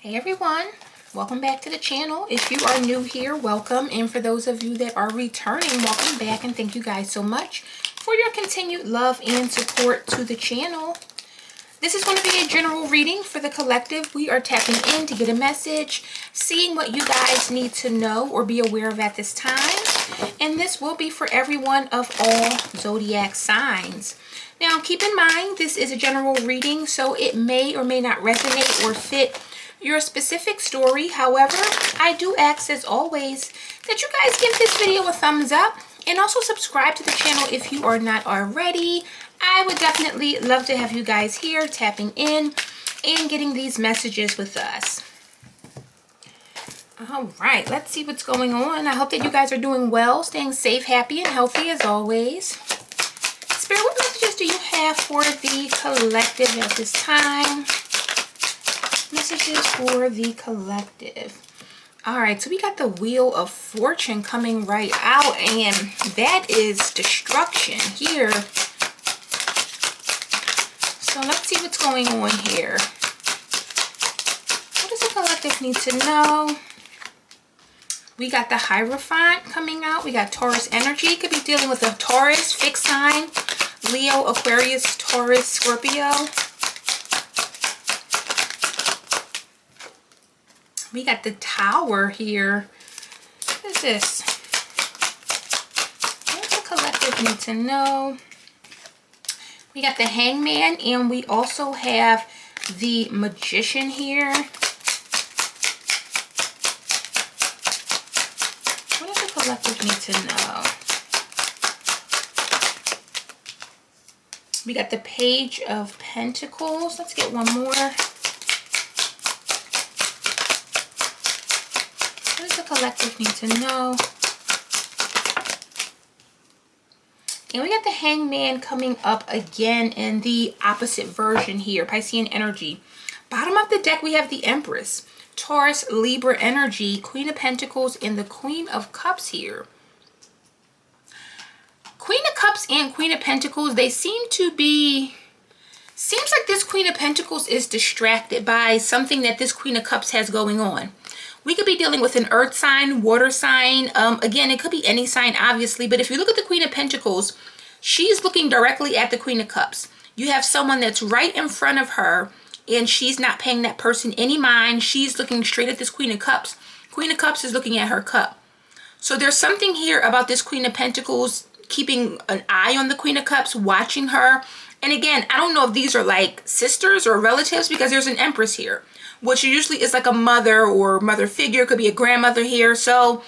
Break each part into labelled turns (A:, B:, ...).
A: Hey everyone, welcome back to the channel. If you are new here, welcome, and for those of you that are returning, welcome back, and thank you guys so much for your continued love and support to the channel. This is going to be a general reading for the collective. We are tapping in to get a message, seeing what you guys need to know or be aware of at this time, and this will be for everyone of all zodiac signs. Now keep in mind this is a general reading, so it may or may not resonate or fit your specific story. However, I do ask, as always, that you guys give this video a thumbs up and also subscribe to the channel if you are not already. I would definitely love to have you guys here tapping in and getting these messages with us. All right, let's see what's going on. I hope that you guys are doing well, staying safe, happy, and healthy as always. Spirit, what messages do you have for the collective at this time? Messages for the collective. All right, so we got the Wheel of Fortune coming right out, and that is destruction here. So let's see what's going on here. What does the collective need to know? We got the Hierophant coming out. We got Taurus energy. Could be dealing with a Taurus, fixed sign, Leo, Aquarius, Taurus, Scorpio. We got the Tower here. What is this? What does the collective need to know? We got the Hangman, and we also have the Magician here. What does the collective need to know? We got the Page of Pentacles. Let's get one more. Collective need to know. And we got the Hangman coming up again in the opposite version here, Piscean energy. Bottom of the deck we have the Empress, Taurus, Libra energy, Queen of Pentacles, and the Queen of Cups here. Queen of Cups and Queen of Pentacles, they seem to be, seems like this Queen of Pentacles is distracted by something that this Queen of Cups has going on. We could be dealing with an earth sign, water sign. Again, it could be any sign, obviously. But if you look at the Queen of Pentacles, she's looking directly at the Queen of Cups. You have someone that's right in front of her, and she's not paying that person any mind. She's looking straight at this Queen of Cups. Queen of Cups is looking at her cup. So there's something here about this Queen of Pentacles keeping an eye on the Queen of Cups, watching her. And again, I don't know if these are like sisters or relatives, because there's an Empress here, which usually is like a mother or mother figure. Could be a grandmother here. So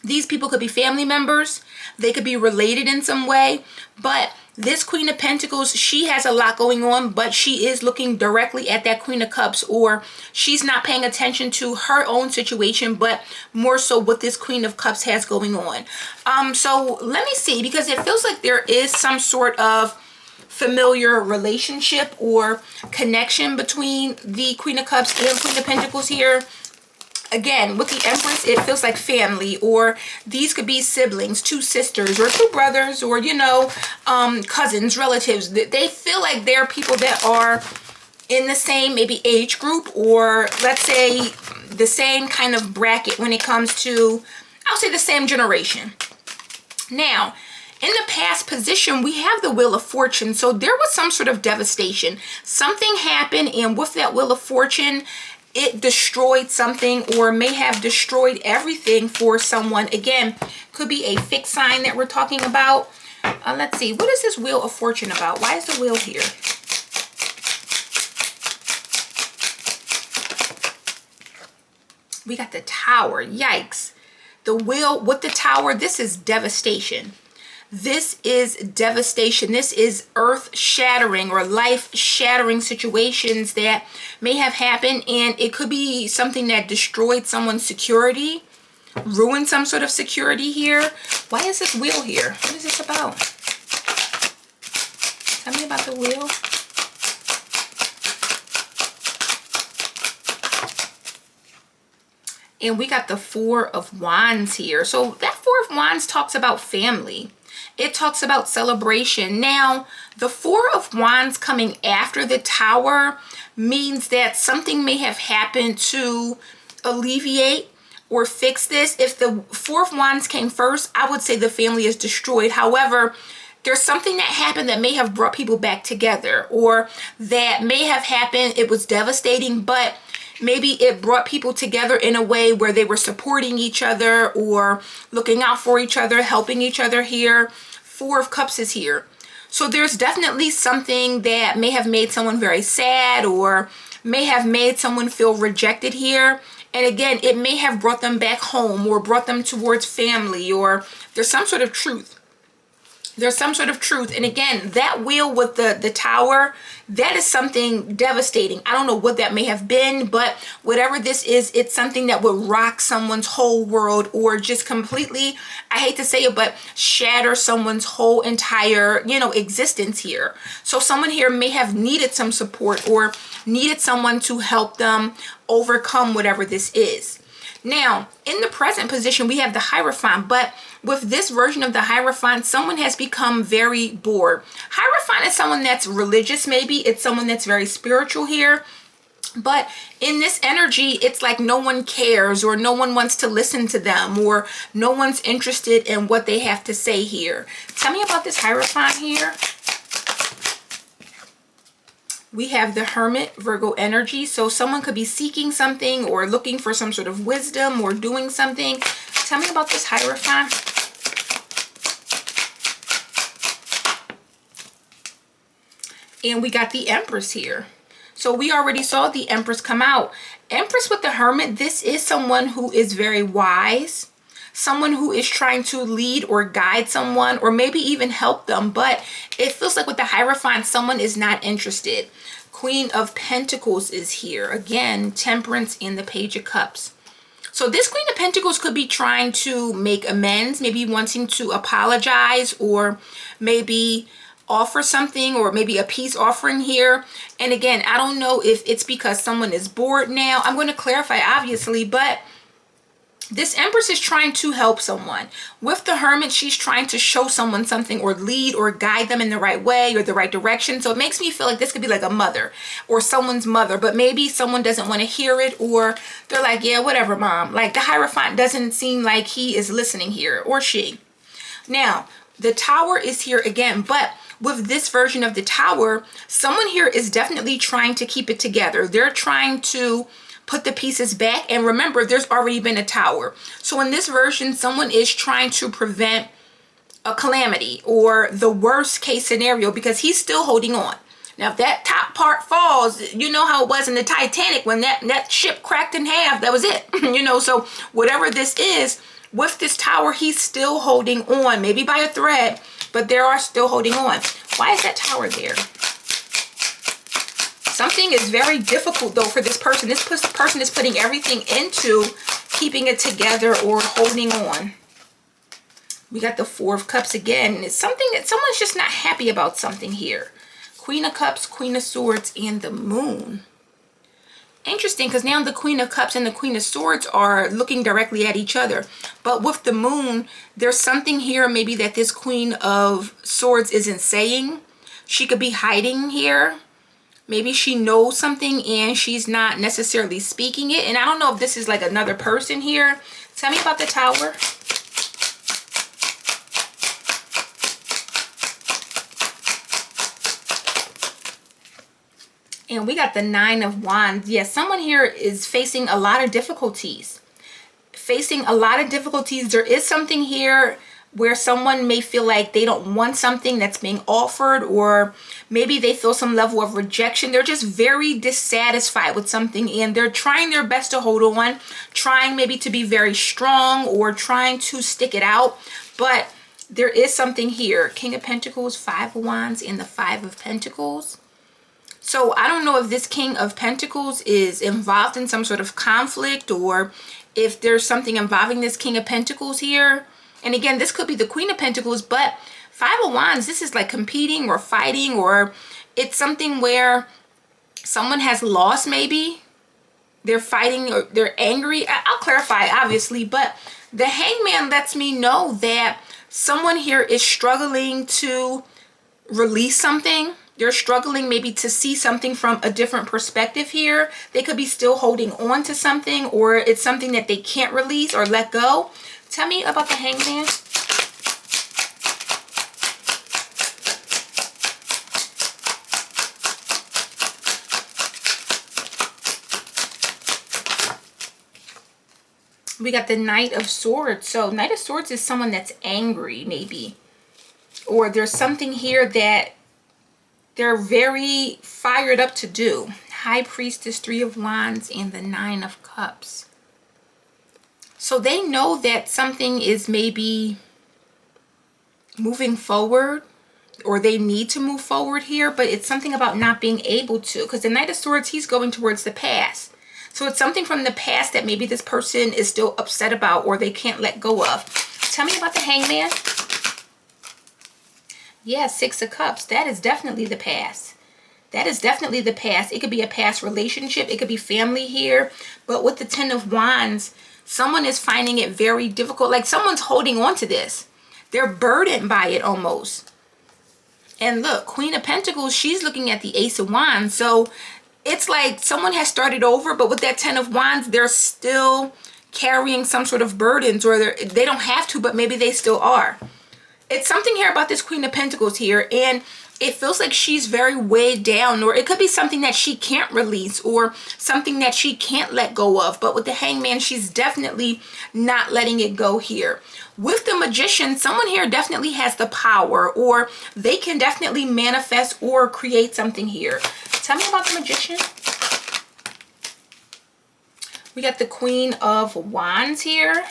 A: these people could be family members. They could be related in some way. But this Queen of Pentacles, she has a lot going on, but she is looking directly at that Queen of Cups, or she's not paying attention to her own situation, but more so what this Queen of Cups has going on. So let me see, because it feels like there is some sort of familiar relationship or connection between the Queen of Cups and Queen of Pentacles here. Again, with the Empress, it feels like family, or these could be siblings, two sisters or two brothers, or, you know, cousins, relatives. They feel like they're people that are in the same maybe age group, or let's say the same kind of bracket when it comes to, I'll say, the same generation. Now, in the past position, we have the Wheel of Fortune. So there was some sort of devastation. Something happened, and with that Wheel of Fortune, it destroyed something, or may have destroyed everything for someone. Again, could be a fixed sign that we're talking about. Let's see. What is this Wheel of Fortune about? Why is the wheel here? We got the Tower. Yikes. The wheel with the Tower, this is devastation. This is devastation. This is earth-shattering or life-shattering situations that may have happened, and it could be something that destroyed someone's security, ruined some sort of security here. Why is this wheel here? What is this about? Tell me about the wheel. And we got the Four of Wands here. So that Four of Wands talks about family. It talks about celebration. Now, the Four of Wands coming after the Tower means that something may have happened to alleviate or fix this. If the Four of Wands came first, I would say the family is destroyed. However, there's something that happened that may have brought people back together, or that may have happened, it was devastating, but maybe it brought people together in a way where they were supporting each other or looking out for each other, helping each other here. Four of Cups is here. So there's definitely something that may have made someone very sad or may have made someone feel rejected here. And again, it may have brought them back home or brought them towards family, or there's some sort of truth. There's some sort of truth. And again, that wheel with the tower, that is something devastating. I don't know what that may have been, but whatever this is, it's something that would rock someone's whole world, or just completely, I hate to say it, but shatter someone's whole entire, existence here. So someone here may have needed some support or needed someone to help them overcome whatever this is. Now, in the present position, we have the Hierophant, but with this version of the Hierophant, someone has become very bored. Hierophant is someone that's religious, maybe. It's someone that's very spiritual here. But in this energy, it's like no one cares, or no one wants to listen to them, or no one's interested in what they have to say here. Tell me about this Hierophant here. We have the Hermit, Virgo energy. So someone could be seeking something or looking for some sort of wisdom or doing something. Tell me about this Hierophant. And we got the Empress here. So we already saw the Empress come out. Empress with the Hermit, this is someone who is very wise. Someone who is trying to lead or guide someone, or maybe even help them. But it feels like with the Hierophant, someone is not interested. Queen of Pentacles is here. Again, Temperance and the Page of Cups. So this Queen of Pentacles could be trying to make amends, maybe wanting to apologize, or maybe offer something, or maybe a peace offering here. And again, I don't know if it's because someone is bored now. I'm going to clarify, obviously, but this Empress is trying to help someone. With the Hermit, she's trying to show someone something, or lead or guide them in the right way or the right direction. So it makes me feel like this could be like a mother or someone's mother, but maybe someone doesn't want to hear it, or they're like, yeah, whatever, mom. Like the Hierophant doesn't seem like he is listening here, or she. Now, the Tower is here again, but with this version of the Tower, someone here is definitely trying to keep it together. They're trying to put the pieces back. And remember, there's already been a Tower. So in this version, someone is trying to prevent a calamity or the worst case scenario, because he's still holding on. Now, if that top part falls, you know how it was in the Titanic when that ship cracked in half. That was it. So whatever this is, with this Tower, he's still holding on, maybe by a thread, but they are still holding on. Why is that Tower there? Something is very difficult, though, for this person. This person is putting everything into keeping it together or holding on. We got the Four of Cups again. It's something that someone's just not happy about something here. Queen of Cups, Queen of Swords, and the Moon. Interesting, because now the Queen of Cups and the Queen of Swords are looking directly at each other. But with the Moon, there's something here maybe that this Queen of Swords isn't saying. She could be hiding here. Maybe she knows something and she's not necessarily speaking it. And I don't know if this is like another person here. Tell me about the Tower. And we got the Nine of Wands. Yes, someone here is facing a lot of difficulties. Facing a lot of difficulties. There is something here where someone may feel like they don't want something that's being offered, or maybe they feel some level of rejection. They're just very dissatisfied with something, and they're trying their best to hold on, trying maybe to be very strong, or trying to stick it out. But there is something here. King of Pentacles, Five of Wands, and the Five of Pentacles. So I don't know if this King of Pentacles is involved in some sort of conflict, or if there's something involving this King of Pentacles here. And again, this could be the Queen of Pentacles, but Five of Wands, this is like competing or fighting, or it's something where someone has lost maybe. They're fighting or they're angry. I'll clarify, obviously, but the Hangman lets me know that someone here is struggling to release something. They're struggling maybe to see something from a different perspective here. They could be still holding on to something, or it's something that they can't release or let go. Tell me about the Hangman. We got the Knight of Swords. So Knight of Swords is someone that's angry, maybe. Or there's something here that they're very fired up to do. High Priestess, Three of Wands, and the Nine of Cups. So they know that something is maybe moving forward, or they need to move forward here, but it's something about not being able to. Because the Knight of Swords, he's going towards the past. So it's something from the past that maybe this person is still upset about, or they can't let go of. Tell me about the Hangman. Yeah, Six of Cups. That is definitely the past. That is definitely the past. It could be a past relationship. It could be family here. But with the Ten of Wands, someone is finding it very difficult. Like someone's holding on to this. They're burdened by it almost. And look, Queen of Pentacles, she's looking at the Ace of Wands. So it's like someone has started over, but with that Ten of Wands, they're still carrying some sort of burdens, or they don't have to, but maybe they still are. It's something here about this Queen of Pentacles here, and it feels like she's very weighed down, or it could be something that she can't release, or something that she can't let go of. But with the Hangman, she's definitely not letting it go here. With the Magician, someone here definitely has the power, or they can definitely manifest or create something here. Tell me about the Magician. We got the Queen of Wands here.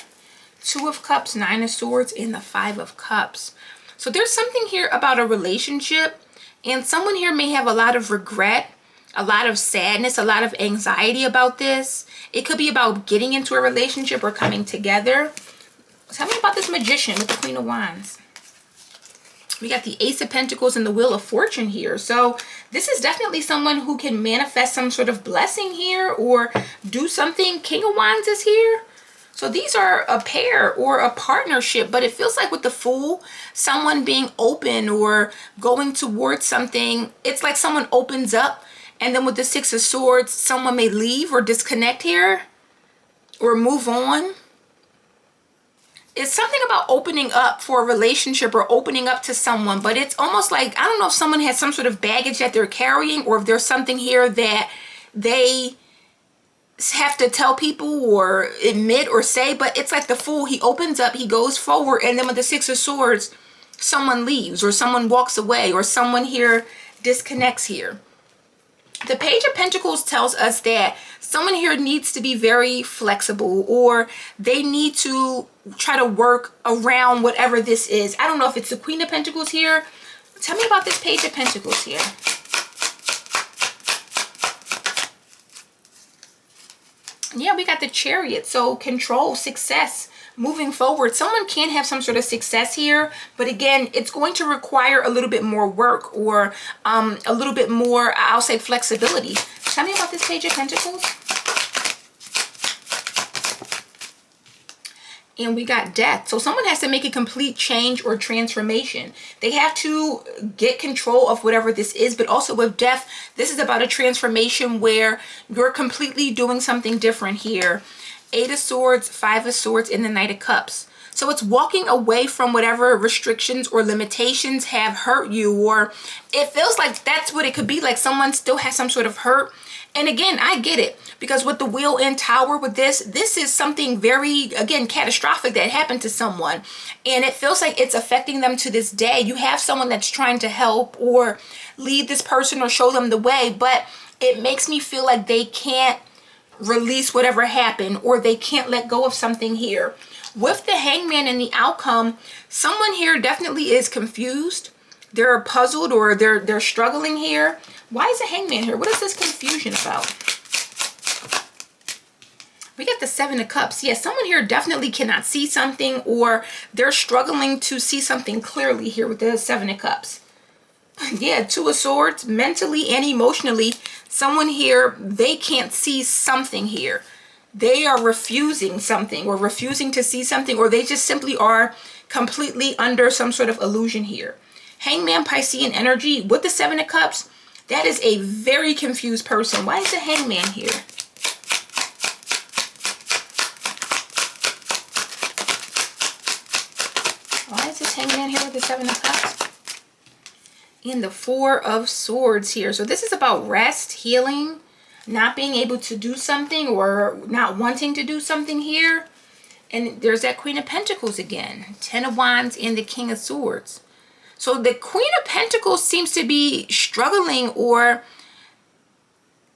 A: Two of Cups, Nine of Swords, and the Five of Cups. So there's something here about a relationship, and someone here may have a lot of regret, a lot of sadness, a lot of anxiety about this. It could be about getting into a relationship or coming together. Tell me about this Magician with the Queen of Wands. We got the Ace of Pentacles and the Wheel of Fortune here. So this is definitely someone who can manifest some sort of blessing here or do something. King of Wands is here. So these are a pair or a partnership, but it feels like with the Fool, someone being open or going towards something. It's like someone opens up, and then with the Six of Swords, someone may leave or disconnect here or move on. It's something about opening up for a relationship or opening up to someone, but it's almost like, I don't know if someone has some sort of baggage that they're carrying, or if there's something here that they have to tell people or admit or say. But it's like the Fool, he opens up, he goes forward, and then with the Six of Swords, someone leaves or someone walks away or someone here disconnects here. The Page of Pentacles tells us that someone here needs to be very flexible, or they need to try to work around whatever this is. I don't know if it's the Queen of Pentacles here. Tell me about this Page of Pentacles here. Yeah, we got the Chariot. So control, success, moving forward. Someone can have some sort of success here, but again, it's going to require a little bit more work, or a little bit more, I'll say, flexibility. Tell me about this Page of Pentacles. And we got Death. So someone has to make a complete change or transformation. They have to get control of whatever this is. But also with Death, this is about a transformation where you're completely doing something different here. Eight of Swords, Five of Swords, and the Knight of Cups. So it's walking away from whatever restrictions or limitations have hurt you, or it feels like that's what it could be. Like someone still has some sort of hurt. And again, I get it, because with the Wheel and Tower with this is something very, again, catastrophic that happened to someone. And it feels like it's affecting them to this day. You have someone that's trying to help or lead this person or show them the way, but it makes me feel like they can't release whatever happened, or they can't let go of something here. With the Hangman and the outcome, someone here definitely is confused. They're puzzled, or they're struggling here. Why is the Hangman here? What is this confusion about? We got the Seven of Cups. Yeah, someone here definitely cannot see something, or they're struggling to see something clearly here with the Seven of Cups. Yeah, Two of Swords, mentally and emotionally, someone here, they can't see something here. They are refusing something, or refusing to see something, or they just simply are completely under some sort of illusion here. Hangman Piscean energy with the Seven of Cups. That is a very confused person. Why is the Hangman here? Why is this Hangman here with the Seven of Cups? And the Four of Swords here. So this is about rest, healing, not being able to do something or not wanting to do something here. And there's that Queen of Pentacles again. Ten of Wands and the King of Swords. So the Queen of Pentacles seems to be struggling or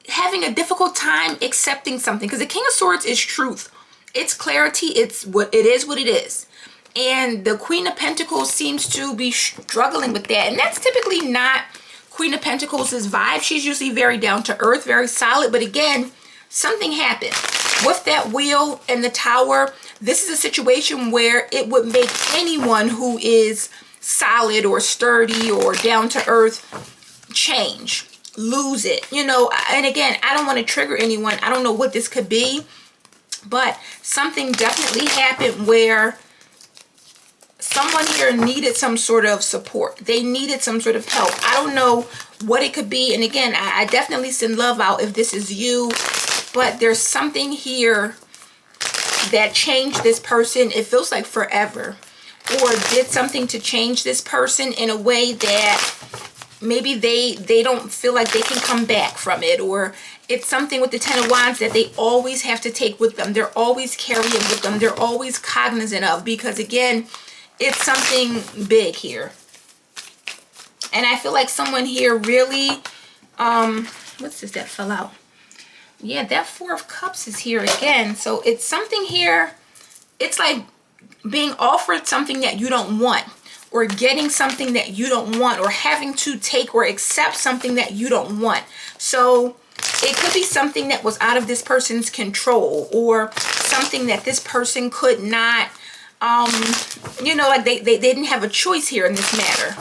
A: having a difficult time accepting something. Because the King of Swords is truth. It's clarity. It's what it is, what it is. And the Queen of Pentacles seems to be struggling with that. And that's typically not Queen of Pentacles' vibe. She's usually very down to earth, very solid. But again, something happened. With that Wheel and the Tower, this is a situation where it would make anyone who is solid or sturdy or down to earth change, lose it, you know. And again, I don't want to trigger anyone. I don't know what this could be, but something definitely happened where someone here needed some sort of support. They needed some sort of help. I don't know what it could be. And again, I definitely send love out if this is you, but there's something here that changed this person. It feels like forever. Or did something to change this person in a way that maybe they don't feel like they can come back from it. Or it's something with the Ten of Wands that they always have to take with them. They're always carrying with them. They're always cognizant of. Because again, it's something big here. And I feel like someone here really, what's this that fell out? Yeah, that Four of Cups is here again. So it's something here. It's like being offered something that you don't want, or getting something that you don't want, or having to take or accept something that you don't want. So it could be something that was out of this person's control, or something that this person could not, you know, like they didn't have a choice here in this matter.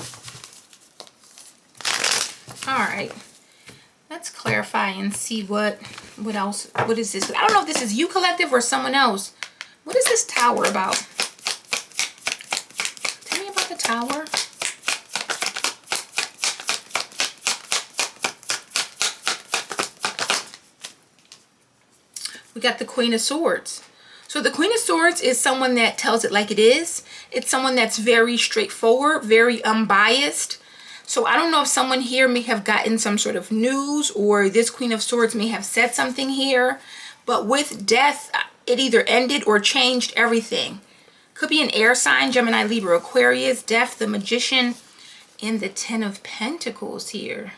A: All right. Let's clarify and see what else. What is this? I don't know if this is you, collective, or someone else. What is this Tower about? Tell me about the Tower. We got the Queen of Swords. So the Queen of Swords is someone that tells it like it is. It's someone that's very straightforward, very unbiased. So I don't know if someone here may have gotten some sort of news, or this Queen of Swords may have said something here. But with death, it either ended or changed everything. Could be an air sign, Gemini, Libra, Aquarius, Death, the Magician, and the Ten of Pentacles here.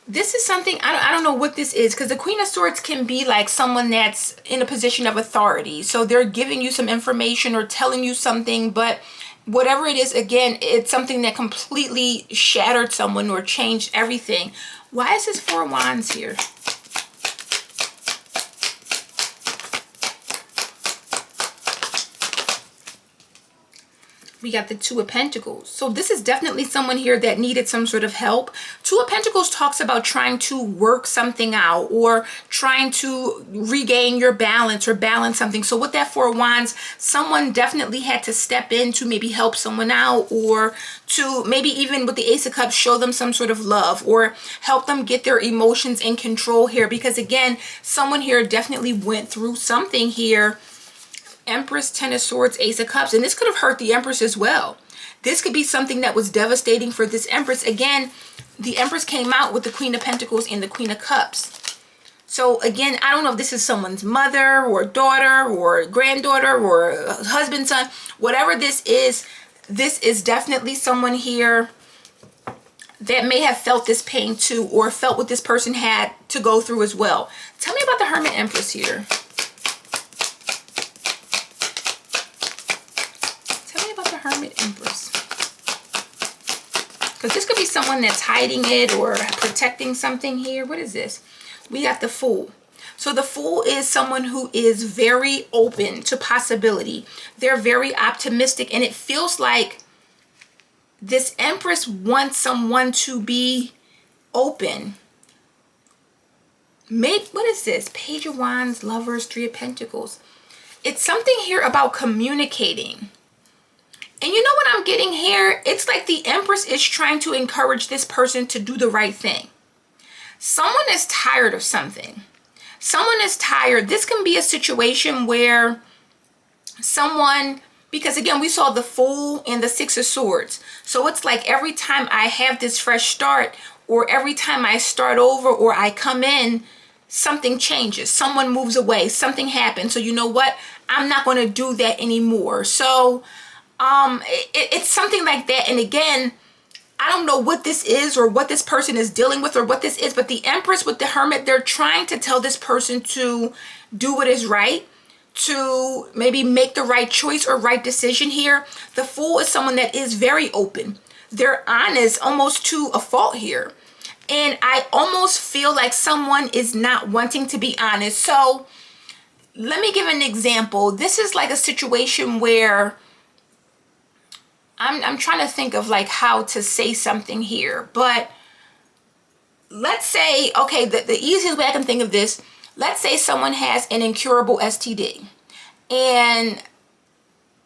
A: This is something, I don't know what this is, because the Queen of Swords can be like someone that's in a position of authority. So they're giving you some information or telling you something, but whatever it is, again, it's something that completely shattered someone or changed everything. Why is this Four of Wands here? We got the Two of Pentacles. So this is definitely someone here that needed some sort of help. Two of Pentacles talks about trying to work something out, or trying to regain your balance or balance something. So with that Four of Wands, someone definitely had to step in to maybe help someone out, or to maybe even with the Ace of Cups, show them some sort of love, or help them get their emotions in control here. Because again, someone here definitely went through something here. Empress, Ten of Swords, Ace of Cups. And this could have hurt the Empress as well. This could be something that was devastating for this Empress. Again, the Empress came out with the Queen of Pentacles and the Queen of Cups. So again, I don't know if this is someone's mother or daughter or granddaughter or husband, son. Whatever this is definitely someone here that may have felt this pain too, or felt what this person had to go through as well. Tell me about the Hermit Empress here. Hermit Empress. Because this could be someone that's hiding it or protecting something here. What is this? We got the Fool. So the Fool is someone who is very open to possibility. They're very optimistic, and it feels like this Empress wants someone to be open. What is this? Page of Wands, Lovers, Three of Pentacles. It's something here about communicating. And you know what I'm getting here? It's like the Empress is trying to encourage this person to do the right thing. Someone is tired of something. Someone is tired. This can be a situation where someone, because again, we saw the Fool and the Six of Swords. So it's like every time I have this fresh start, or every time I start over, or I come in, something changes. Someone moves away. Something happens. So you know what? I'm not going to do that anymore. So it's something like that. And again, I don't know what this is or what this person is dealing with or what this is, but the Empress with the Hermit, they're trying to tell this person to do what is right, to maybe make the right choice or right decision here. The Fool is someone that is very open. They're honest almost to a fault here. And I almost feel like someone is not wanting to be honest. So let me give an example. This is like a situation where I'm trying to think of like how to say something here, but let's say, okay, the easiest way I can think of this, let's say someone has an incurable STD and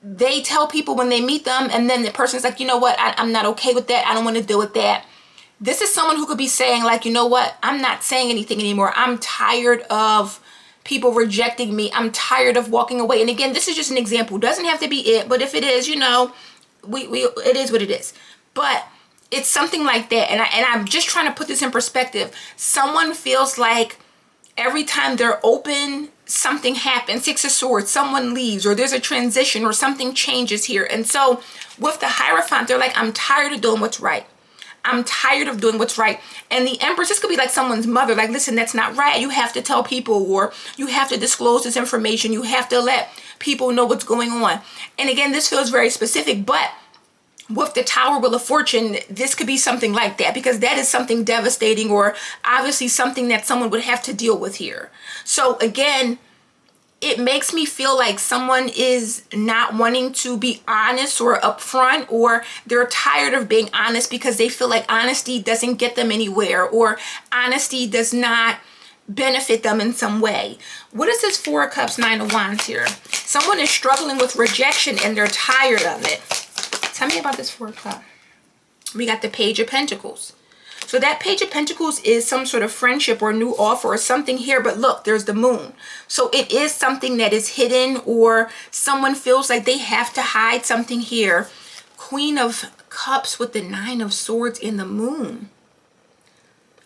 A: they tell people when they meet them, and then the person's like, you know what, I'm not okay with that. I don't want to deal with that. This is someone who could be saying like, you know what, I'm not saying anything anymore. I'm tired of people rejecting me. I'm tired of walking away. And again, this is just an example. Doesn't have to be it, but if it is, you know, it is what it is. But it's something like that. And I'm just trying to put this in perspective. Someone feels like every time they're open, something happens. Six of Swords, someone leaves, or there's a transition, or something changes here. And so with the Hierophant, they're like, I'm tired of doing what's right. I'm tired of doing what's right. And the Empress, this could be like someone's mother, like, listen, that's not right. You have to tell people, or you have to disclose this information. You have to let people know what's going on. And again, this feels very specific, but with the Tower, Wheel of Fortune, this could be something like that, because that is something devastating, or obviously something that someone would have to deal with here. So again, it makes me feel like someone is not wanting to be honest or upfront, or they're tired of being honest because they feel like honesty doesn't get them anywhere, or honesty does not benefit them in some way. What is this Four of Cups, Nine of Wands here? Someone is struggling with rejection and they're tired of it. Tell me about this Four of Cups. We got the Page of Pentacles. So that Page of Pentacles is some sort of friendship or new offer or something here. But look, there's the Moon. So it is something that is hidden, or someone feels like they have to hide something here. Queen of Cups with the Nine of Swords in the Moon.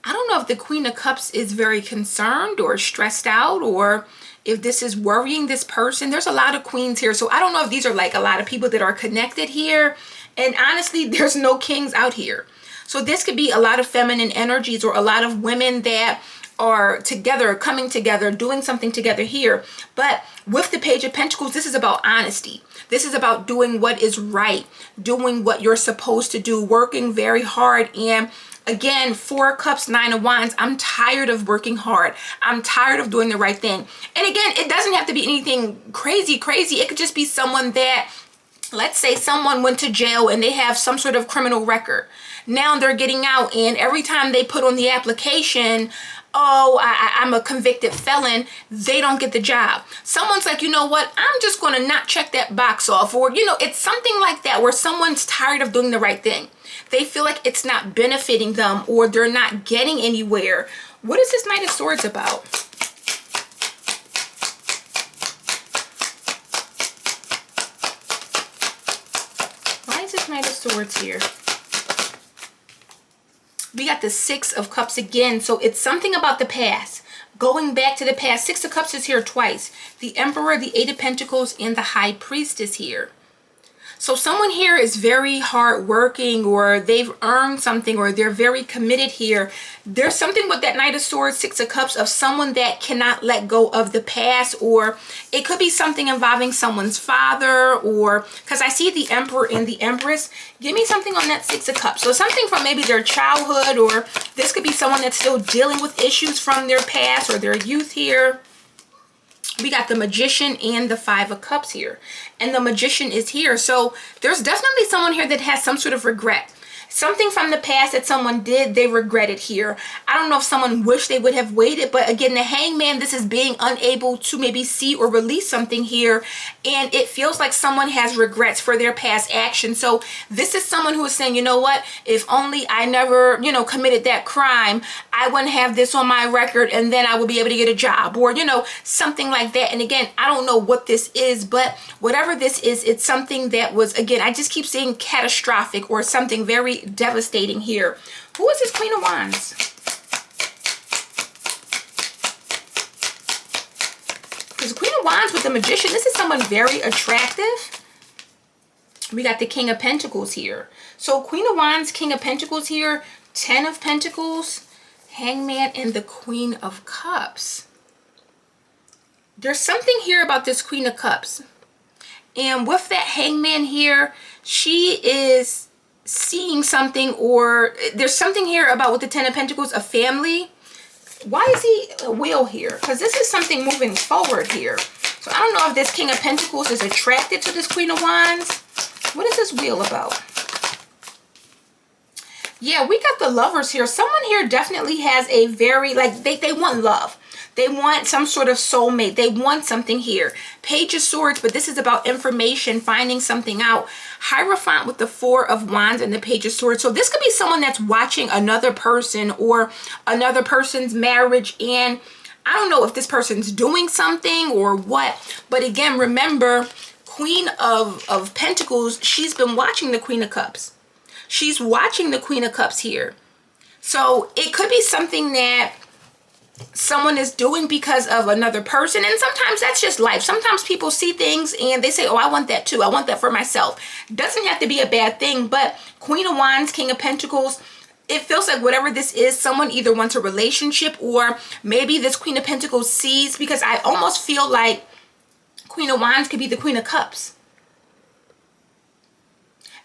A: I don't know if the Queen of Cups is very concerned or stressed out, or if this is worrying this person. There's a lot of queens here. So I don't know if these are like a lot of people that are connected here. And honestly, there's no kings out here. So this could be a lot of feminine energies, or a lot of women that are together, coming together, doing something together here. But with the Page of Pentacles, this is about honesty. This is about doing what is right, doing what you're supposed to do, working very hard. And again, Four of Cups, Nine of Wands, I'm tired of working hard. I'm tired of doing the right thing. And again, it doesn't have to be anything crazy. It could just be someone that, let's say someone went to jail and they have some sort of criminal record. Now they're getting out, and every time they put on the application, oh, I'm a convicted felon, they don't get the job. Someone's like, you know what, I'm just going to not check that box off. Or, you know, it's something like that where someone's tired of doing the right thing. They feel like it's not benefiting them, or they're not getting anywhere. What is this Knight of Swords about? Why is this Knight of Swords here? We got the Six of Cups again. So it's something about the past. Going back to the past. Six of Cups is here twice. The Emperor, the Eight of Pentacles, and the High Priestess here. So someone here is very hardworking, or they've earned something, or they're very committed here. There's something with that Knight of Swords, Six of Cups, of someone that cannot let go of the past, or it could be something involving someone's father, or because I see the Emperor and the Empress. Give me something on that Six of Cups. So something from maybe their childhood, or this could be someone that's still dealing with issues from their past or their youth here. We got the Magician and the Five of Cups here. And the Magician is here. So there's definitely someone here that has some sort of regret. Something from the past that someone did, they regret it here. I don't know if someone wished they would have waited, but again, the Hangman, this is being unable to maybe see or release something here, and it feels like someone has regrets for their past actions. So this is someone who is saying, you know what, if only I never, you know, committed that crime, I wouldn't have this on my record, and then I would be able to get a job, or, you know, something like that. And again, I don't know what this is, but whatever this is, it's something that was, again, I just keep saying catastrophic or something very devastating here. Who is this Queen of Wands? Because Queen of Wands with the Magician, this is someone very attractive. We got the King of Pentacles here. So Queen of Wands, King of Pentacles here, 10 of Pentacles, Hangman, and the Queen of Cups. There's something here about this Queen of Cups. And with that Hangman here, she is seeing something, or there's something here about with the 10 of Pentacles, a family. Why is he a wheel here? Because this is something moving forward here. So I don't know if this King of Pentacles is attracted to this Queen of Wands. What is this wheel about? Yeah, we got the Lovers here. Someone here definitely has a very, like, they want love. They want some sort of soulmate. They want something here. Page of Swords, but this is about information, finding something out. Hierophant with the 4 of Wands and the Page of Swords. So this could be someone that's watching another person or another person's marriage, and I don't know if this person's doing something or what. But again, remember, Queen of Pentacles, she's been watching the Queen of Cups. She's watching the Queen of Cups here. So it could be something that someone is doing because of another person, and sometimes that's just life. Sometimes people see things and they say, oh, I want that too, I want that for myself. Doesn't have to be a bad thing. But Queen of Wands, King of Pentacles, it feels like whatever this is, someone either wants a relationship, or maybe this Queen of Pentacles sees, because I almost feel like Queen of Wands could be the Queen of Cups.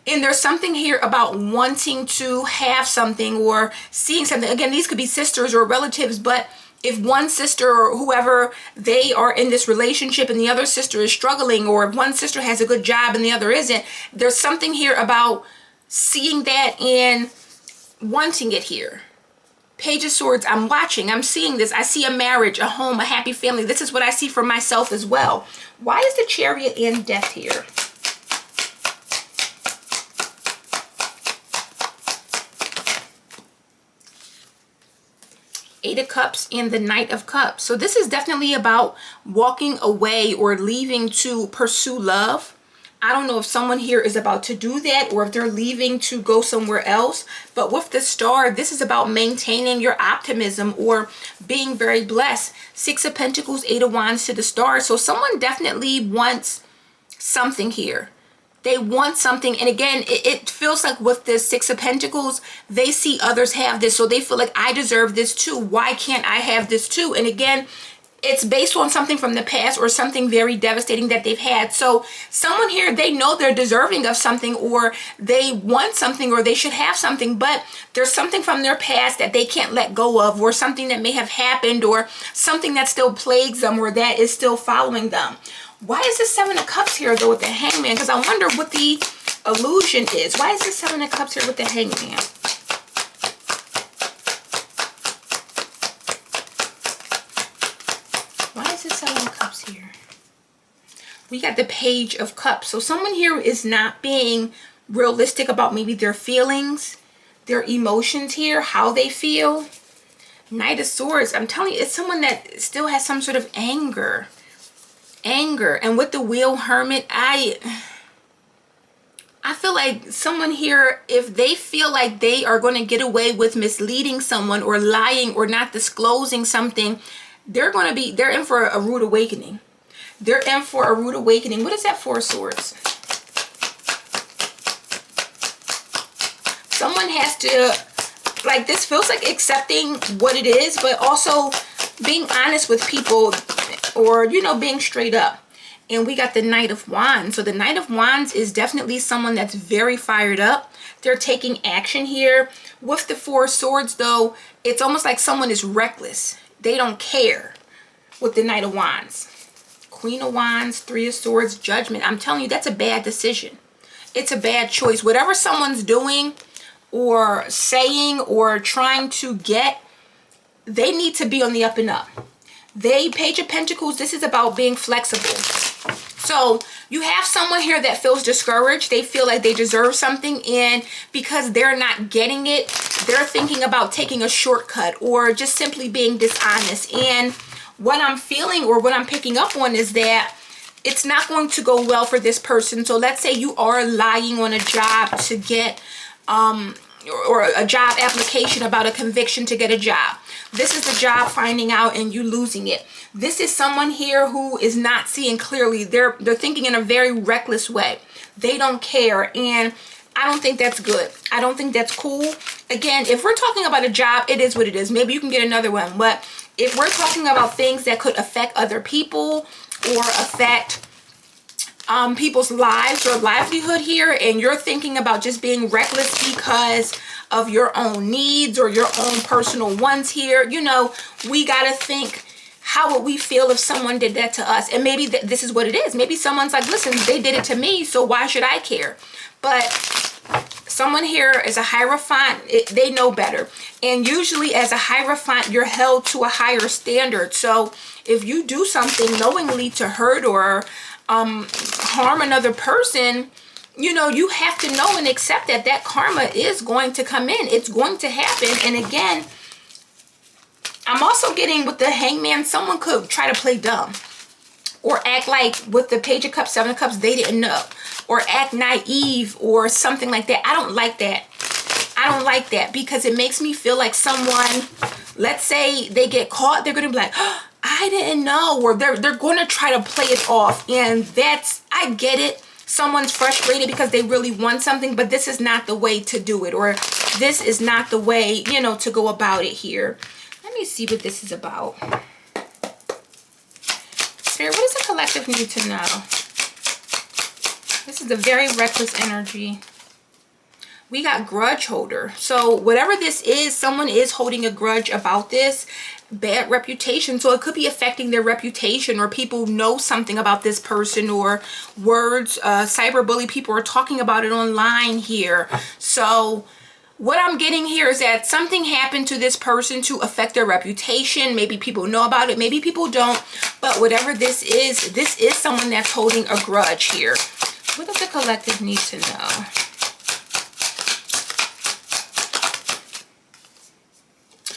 A: And there's something here about wanting to have something or seeing something. Again, these could be sisters or relatives, but if one sister or whoever, they are in this relationship and the other sister is struggling, or if one sister has a good job and the other isn't, there's something here about seeing that and wanting it here. Page of Swords, I'm watching, I'm seeing this. I see a marriage, a home, a happy family. This is what I see for myself as well. Why is the Chariot and Death here? Eight of Cups and the Knight of Cups. So this is definitely about walking away or leaving to pursue love. I don't know if someone here is about to do that or if they're leaving to go somewhere else. But with the Star, this is about maintaining your optimism or being very blessed. 6 of Pentacles, 8 of Wands to the Star. So someone definitely wants something here. They want something. And again, it feels like with this 6 of Pentacles, they see others have this. So they feel like, I deserve this too. Why can't I have this too? And again, it's based on something from the past or something very devastating that they've had. So someone here, they know they're deserving of something, or they want something, or they should have something, but there's something from their past that they can't let go of, or something that may have happened, or something that still plagues them, or that is still following them. Why is the 7 of Cups here though with the Hangman? Because I wonder what the illusion is. Why is the 7 of Cups here with the Hangman? Why is the 7 of Cups here? We got the Page of Cups. So someone here is not being realistic about maybe their feelings, their emotions here, how they feel. Knight of Swords. I'm telling you, it's someone that still has some sort of anger. And with the Wheel Hermit, I feel like someone here, if they feel like they are going to get away with misleading someone or lying or not disclosing something, they're in for a rude awakening. They're in for a rude awakening. What is that 4 of Swords? Someone has to, like, this feels like accepting what it is, but also being honest with people, or, you know, being straight up. And we got the Knight of Wands. So the Knight of Wands is definitely someone that's very fired up. They're taking action here. With the 4 of Swords though, it's almost like someone is reckless. They don't care with the Knight of Wands. Queen of Wands, 3 of Swords, Judgment. I'm telling you, that's a bad decision. It's a bad choice. Whatever someone's doing, or saying or trying to get, they need to be on the up and up. Page of Pentacles, this is about being flexible. So you have someone here that feels discouraged. They feel like they deserve something, and because they're not getting it, they're thinking about taking a shortcut or just simply being dishonest. And what I'm feeling, or what I'm picking up on, is that it's not going to go well for this person. So let's say you are lying on a job to get or a job application about a conviction to get a job. This is the job finding out and you losing it. This is someone here who is not seeing clearly. They're thinking in a very reckless way. They don't care, and I don't think that's good. I don't think that's cool. Again, if we're talking about a job, it is what it is. Maybe you can get another one. But if we're talking about things that could affect other people or affect people's lives or livelihood here, and you're thinking about just being reckless because of your own needs or your own personal ones here, you know, we got to think, how would we feel if someone did that to us? And maybe this is what it is. Maybe someone's like, listen, they did it to me, so why should I care? But someone here is a Hierophant. They know better. And usually as a Hierophant, you're held to a higher standard. So if you do something knowingly to hurt or harm another person, you know, you have to know and accept that that karma is going to come in. It's going to happen. And again, I'm also getting with the Hangman, someone could try to play dumb or act like, with the Page of Cups, Seven of Cups, they didn't know, or act naive or something like that. I don't like that. I don't like that, because it makes me feel like someone, let's say they get caught, they're going to be like, oh, I didn't know, or they're going to try to play it off. And that's, I get it. Someone's frustrated because they really want something, but this is not the way to do it, or this is not the way, you know, to go about it here. Let me see what this is about. Spirit, what does the collective need to know? This is a very reckless energy. We got grudge holder. So whatever this is, someone is holding a grudge about this. Bad reputation. So it could be affecting their reputation, or people know something about this person, or words, cyberbully, people are talking about it online here. So what I'm getting here is that something happened to this person to affect their reputation. Maybe people know about it, maybe people don't. But whatever this is someone that's holding a grudge here. What does the collective need to know?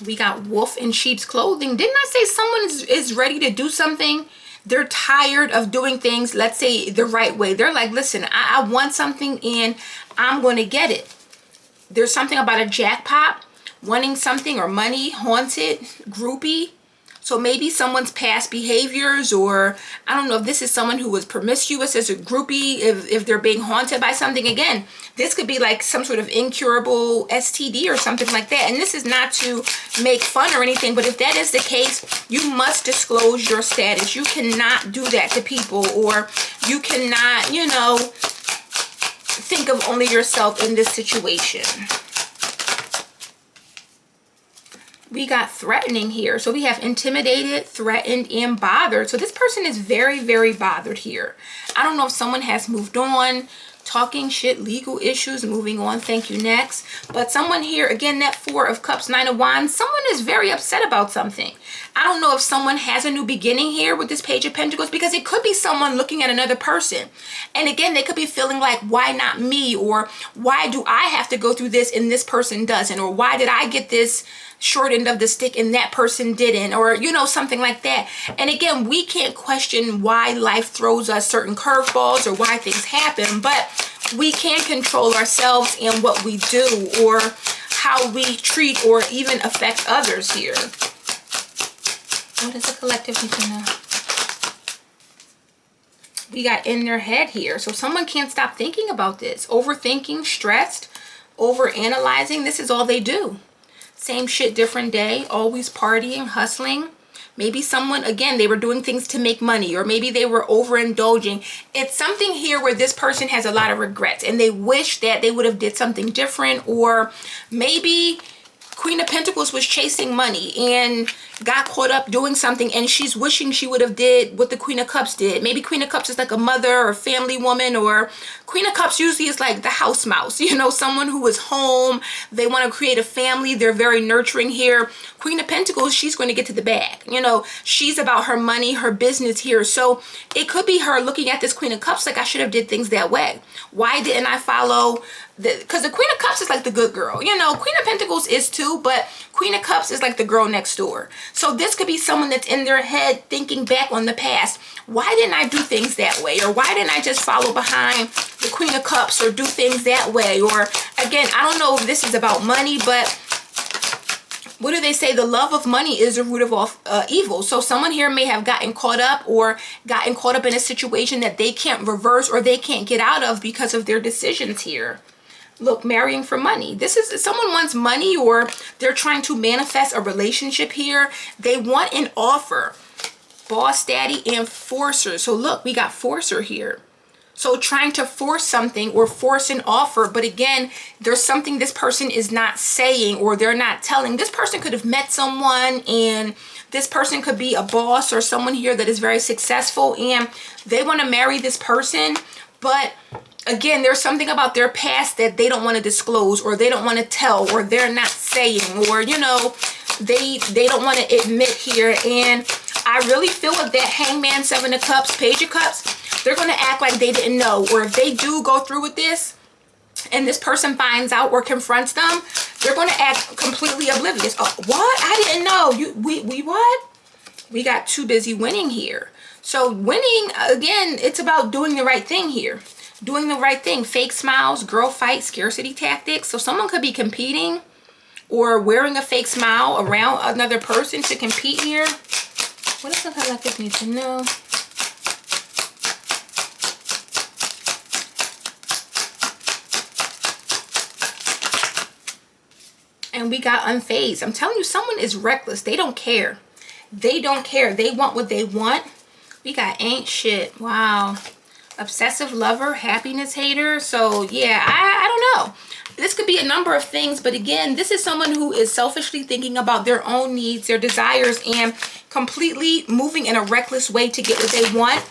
A: We got wolf in sheep's clothing. Didn't I say someone is ready to do something? They're tired of doing things, let's say, the right way. They're like, listen, I want something and I'm going to get it. There's something about a jackpot, wanting something, or money, haunted, groupie. So maybe someone's past behaviors, or I don't know if this is someone who was promiscuous as a groupie, if they're being haunted by something. Again, this could be like some sort of incurable STD or something like that. And this is not to make fun or anything, but if that is the case, you must disclose your status. You cannot do that to people, or you cannot, you know, think of only yourself in this situation. We got threatening here. So we have intimidated, threatened, and bothered. So this person is very, very bothered here. I don't know if someone has moved on, talking shit, legal issues, moving on. Thank you, next. But someone here, again, that Four of Cups, Nine of Wands, someone is very upset about something. I don't know if someone has a new beginning here with this Page of Pentacles, because it could be someone looking at another person. And again, they could be feeling like, why not me? Or why do I have to go through this and this person doesn't? Or why did I get this short end of the stick and that person didn't? Or, you know, something like that. And again, we can't question why life throws us certain curveballs or why things happen, but we can control ourselves and what we do, or how we treat or even affect others here. What does the collective need to know? We got in their head here. So someone can't stop thinking about this. Overthinking, stressed, overanalyzing. This is all they do. Same shit, different day. Always partying, hustling. Maybe someone, again, they were doing things to make money, or maybe they were overindulging. It's something here where this person has a lot of regrets and they wish that they would have did something different, or maybe Queen of Pentacles was chasing money and got caught up doing something, and she's wishing she would have did what the Queen of Cups did. Maybe Queen of Cups is like a mother or family woman, or Queen of Cups usually is like the house mouse, you know, someone who is home. They want to create a family. They're very nurturing here. Queen of Pentacles, she's going to get to the bag. You know, she's about her money, her business here. So it could be her looking at this Queen of Cups like, I should have did things that way. Why didn't I follow because the Queen of Cups is like the good girl, you know. Queen of Pentacles is too, but Queen of Cups is like the girl next door. So this could be someone that's in their head thinking back on the past. Why didn't I do things that way? Or why didn't I just follow behind the Queen of Cups or do things that way? Or again, I don't know if this is about money, but what do they say? The love of money is the root of all evil. So someone here may have gotten caught up in a situation that they can't reverse or they can't get out of because of their decisions here. Look, marrying for money. This is someone wants money, or they're trying to manifest a relationship here. They want an offer. Boss, daddy, and forcer. So look, we got forcer here. So trying to force something or force an offer. But again, there's something this person is not saying or they're not telling. This person could have met someone, and this person could be a boss or someone here that is very successful, and they want to marry this person. But again, there's something about their past that they don't want to disclose, or they don't want to tell, or they're not saying, or, you know, they don't want to admit here. And I really feel with that Hangman, Seven of Cups, Page of Cups, they're going to act like they didn't know. Or if they do go through with this and this person finds out or confronts them, they're going to act completely oblivious. Oh, what? I didn't know. We what? We got too busy winning here. So winning, again, it's about doing the right thing here. Doing the right thing. Fake smiles, girl fight, scarcity tactics. So someone could be competing or wearing a fake smile around another person to compete here. What does the collective need to know? And we got unfazed. I'm telling you, someone is reckless. They don't care. They don't care. They want what they want. We got ain't shit. Wow. Obsessive lover, happiness hater. So yeah, I don't know. This could be a number of things, but again, this is someone who is selfishly thinking about their own needs, their desires, and completely moving in a reckless way to get what they want.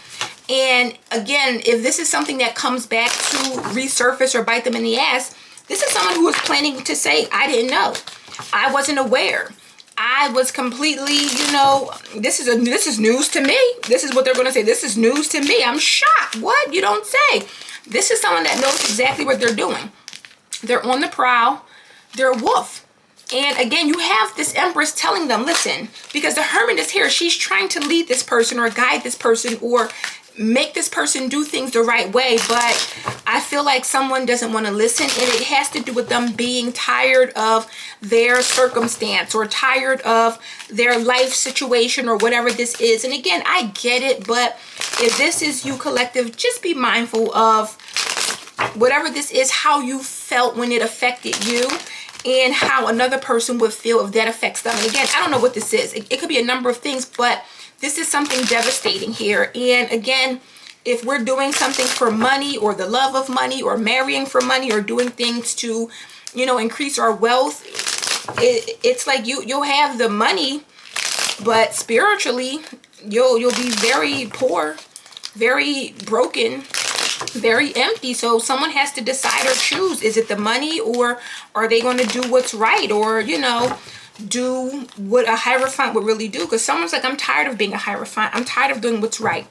A: And again, if this is something that comes back to resurface or bite them in the ass, this is someone who is planning to say, I didn't know. I wasn't aware. I was completely, you know, this is news to me. This is what they're going to say. This is news to me. I'm shocked. What? You don't say. This is someone that knows exactly what they're doing. They're on the prowl. They're a wolf. And again, you have this Empress telling them, listen, because the Hermit is here. She's trying to lead this person or guide this person or make this person do things the right way, but I feel like someone doesn't want to listen, and it has to do with them being tired of their circumstance or tired of their life situation or whatever this is. And again, I get it, but if this is you, collective, just be mindful of whatever this is, how you felt when it affected you, and how another person would feel if that affects them. And again, I don't know what this is. It could be a number of things, but this is something devastating here. And again, if we're doing something for money or the love of money or marrying for money or doing things to, you know, increase our wealth, it's like you'll have the money, but spiritually you'll be very poor, very broken, very empty. So someone has to decide or choose. Is it the money, or are they going to do what's right, or, you know, do what a Hierophant would really do? Because someone's like, I'm tired of being a Hierophant. I'm tired of doing what's right.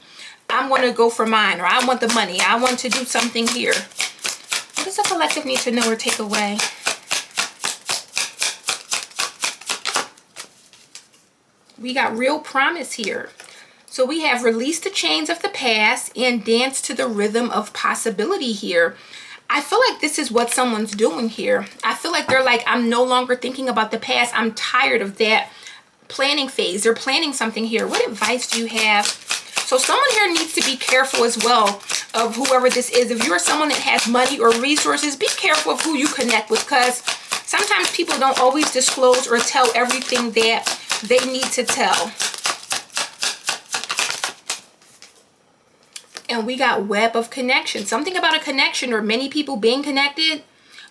A: I'm going to go for mine, or I want the money. I want to do something here. What does the collective need to know or take away? We got real promise here. So we have released the chains of the past and dance to the rhythm of possibility here. I feel like this is what someone's doing here. I feel like they're like, I'm no longer thinking about the past. I'm tired of that planning phase. They're planning something here. What advice do you have? So someone here needs to be careful as well of whoever this is. If you're someone that has money or resources, be careful of who you connect with, because sometimes people don't always disclose or tell everything that they need to tell. And we got web of connection. Something about a connection or many people being connected.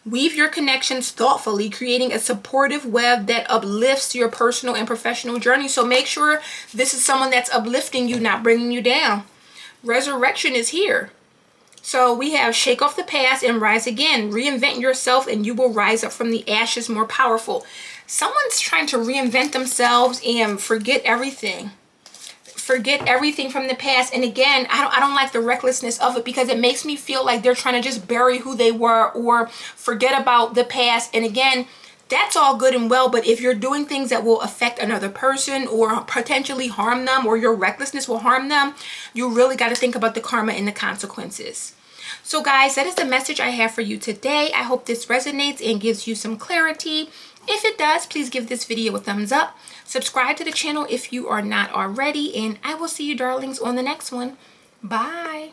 A: Weave your connections thoughtfully, creating a supportive web that uplifts your personal and professional journey. So make sure this is someone that's uplifting you, not bringing you down. Resurrection is here. So we have shake off the past and rise again. Reinvent yourself and you will rise up from the ashes more powerful. Someone's trying to reinvent themselves and forget everything. Forget everything from the past. And again, I don't like the recklessness of it, because it makes me feel like they're trying to just bury who they were or forget about the past. And again, that's all good and well, but if you're doing things that will affect another person or potentially harm them, or your recklessness will harm them, you really got to think about the karma and the consequences. So guys, that is the message I have for you today. I hope this resonates and gives you some clarity. If it does, please give this video a thumbs up. Subscribe to the channel if you are not already, and I will see you darlings on the next one. Bye.